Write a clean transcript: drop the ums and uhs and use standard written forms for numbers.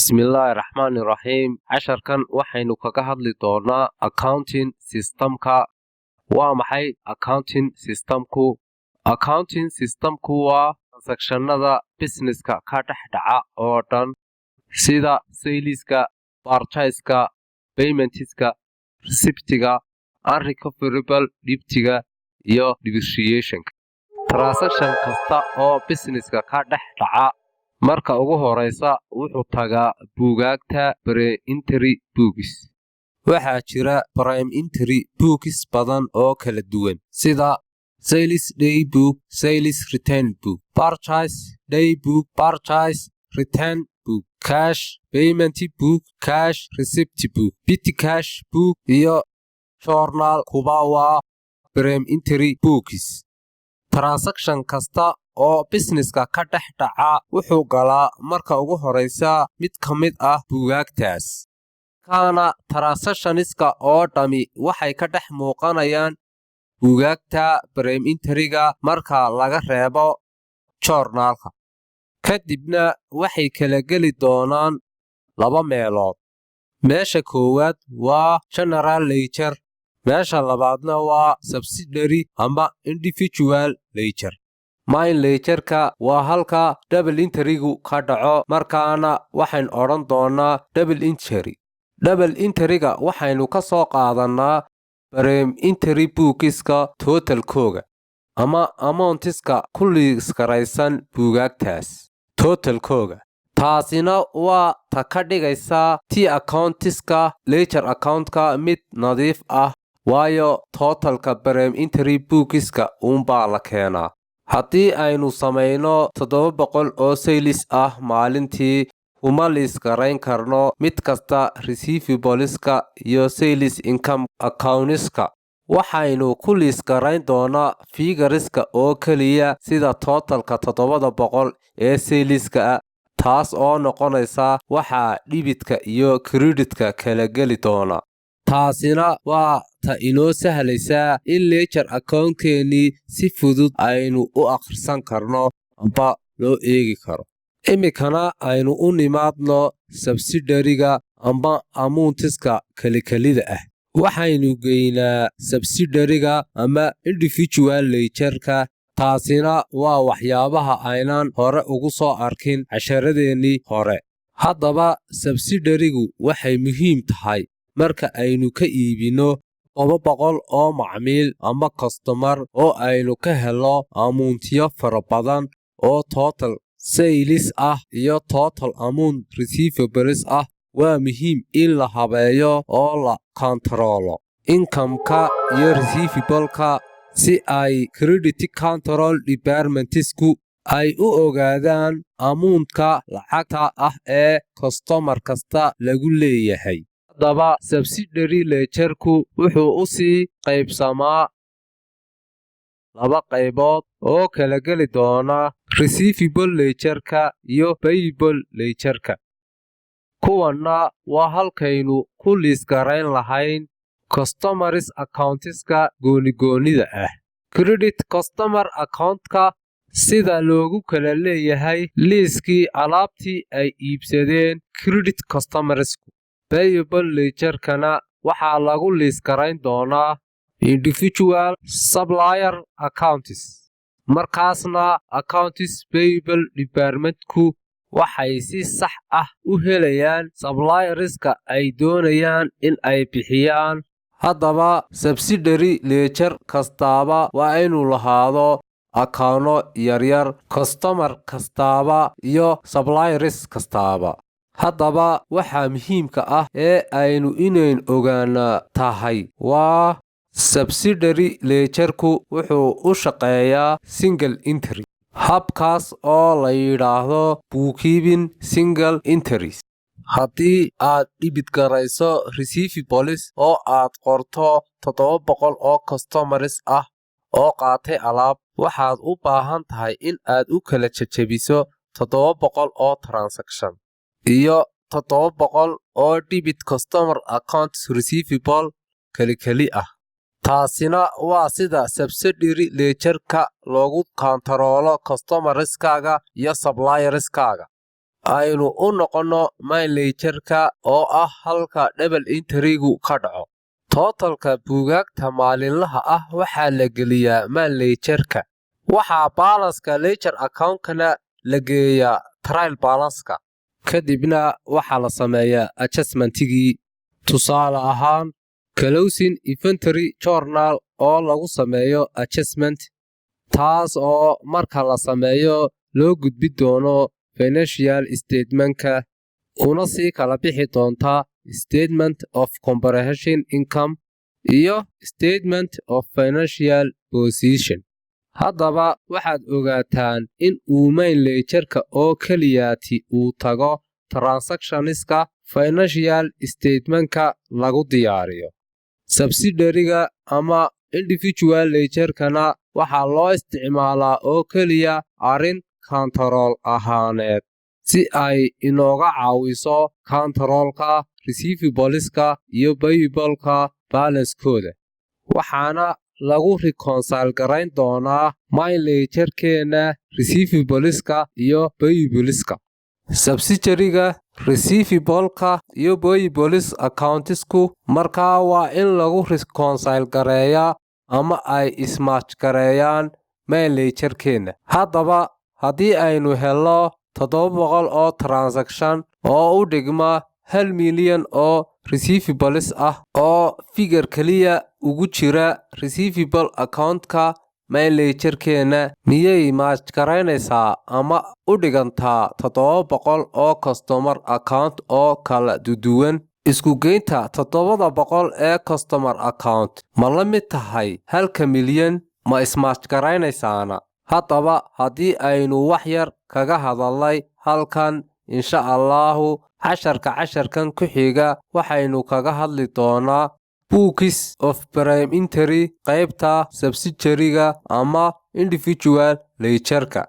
Bismillahirrahmanirrahim. Casharkan waxaynu kaga hadli doonaa accounting systemka. Waa maxay accounting systemku? Accounting systemku waa transactionada businesska ka dhex dhaca oo dhan sida saleska, purchaseska, paymentska, receptiga, unrecoverable debtiga iyo depreciationka. Transaction kasta oo businesska ka dhex dhaca marka ugu horeysa wuxuu tagaa buugaagta pre-entry books. Waxaa jira prime-entry books badan oo kala duwan sida sales day book, sales return book, purchase day book, purchase return book, cash payment book, cash receipt book, petty cash book iyo journal kuba waa prime-entry books. Transaction kasta oo businesska ka dhex dhaca wuxuu galaa marka ugu horeysa mid ka mid ah buugaagtaas. Kana transactionska oo dhami waxay ka dhex muuqanayaan buugaagta prime-entryga marka laga reebo journalka. Kadibna waxay kala geli doonaan laba meelood. Meesha koowaad waa general ledger, meesha labaadna waa subsidiary ama individual ledger. Main ledgerka waa halka double entrygu ka dhaco, markaana waxaan odhan doonaa double entry. Double entryga waxaynu ka soo qaadanaa prime-entry bookska totalkooga ama amountska ku liiskaraysan buugaagtaas totalkooga. Taasina waa ta ka dhigaysa ti accountiska ledger accountka mid nadiif ah, waayo totalka prime-entry bookska uunbaa la keenaa. Haddii aynu samayno 700 oo sales ah maalintii, uma liiskarayn karno mid kasta receivables-ka iyo sales income accountska. Waxaynu ku liiskarayn doonaa figureska oo keliya sida totalka 700 ee saleska ah, taas oo noqonaysa waxa debitka iyo creditka kala geli doona. Taasina waa ta inoo sahlaysa in ledger accountkeeni si fudud aynu u akhrisan karno amba loo eegi karo. Imikana aynu u nimaadno subsidiaryga amba amountska kalikalida ah. Waxaynu geynaa subsidiaryga ama individual ledgerka. Taasina waa waxyaabaha aynaan hore ugu soo arkin casharadeenii hore. Haddaba subsidiarygu waxay muhiim tahay marka aynu ka iibino 700 oo macmiil ama customer oo aynu ka helo amountyo fara badan oo total sales ah iyo total amount receivables ah. Waa muhiim in la habeeyo oo la controlo income-ka iyo receivable-ka si ay credit control departmentsku ay u ogaadaan amountka lacagta ah ee customer kasta lagu leeyahay. Haddaba subsidiary ledgerku wuxuu u sii qaybsamaa laba qaybood oo kala geli doona receivable ledgerka iyo payable ledgerka. Kuwanna waa halkaynu ku liiskarayn lahayn customers accountska goonigoonida ah. Credit customer accountka sida loogu kala leeyahay liiskii alaabtii ay iibsadeen credit customersku. Payable ledgerkana waxaa lagu liiskarayn doonaa individual supplier accounts. Markaasna accounts payable departmentku waxay si sax ah u helayaan supplierska ay doonayaan in ay bixiyaan. Haddaba subsidiary ledger kastaaba waa inuu lahaado accounto yaryar, customer kastaaba iyo suppliers kastaaba. Haddaba waxa muhiimka ah ee aynu inayn ogaanaa tahay waa subsidiary ledgerku wuxuu u shaqeeyaa single entry. Habkaas oo la yiraahdo bookkeeping single entries. Haddii aad debit garayso receivables oo aad qorto 700 oo customers ah oo qaatay alaab, waxaad u baahan tahay in aad u kala jajabiso 700 oo transaction iyo 700 oo debit customer accounts receivable kali ah. Taasina waa sida subsidiary ledgerka loogu controlo customerskaaga iyo supplierskaaga. aynu u noqono main ledgerka oo ah halka double entry-gu ka dhaco. Totalka buugaagta maalinlaha ah waxaa la geliyaa main ledgerka. Waxaa balanska ledger account-kana la geeyaa trial balanska. Kadibna waxaa la sameeyaa adjustment-tigii. Tusaale ahaan, closing inventory journal oo lagu sameeyo adjustment, taas oo marka la sameeyo loo gudbi doono financial statement-ka una sii kala bixi doonta statement of comprehensive income iyo statement of financial position. Haddaba waxaad ogaataan in uu main ledgerka oo keliyaati uu tago transactionska financial statement-ka lagu diyaariyo. Subsidiary-ga ama individual ledger-kana waxaa loo isticmaalaa oo keliya arrin control ahaaneed si ay inooga caawiso controlka receivables-ka iyo payable-ka balance-kooda. Waxaana lagu reconcile garayn doonaa main ledger-keena receivables-ka iyo payable-ka. Subsidiary-ga, receivable-ka iyo payables accounts-ku markaa waa in lagu reconcile gareeyaa ama ay ismatch gareeyaan main ledger-keena. Haddaba haddii aynu helno 700 oo transaction oo u dhigma 1 milyan oo receivables ah oo figure kaliya ugu jira receivable account-ka main ledger-keena, miyay match garaynaysaa ama u dhigantaa 700 oo customer account oo kala duwan? Isku geynta 700 ee customer account ma la mid tahay 1 milyan ma ismatch garaynaysaana? Haddaba haddii aynu wax yar kaga hadalnay halkan, insha Allahu casharkan ku xiga waxaynu kaga hadli doonaa books of prime entry qaybta subsidiary-ga ama individual ledger-ka.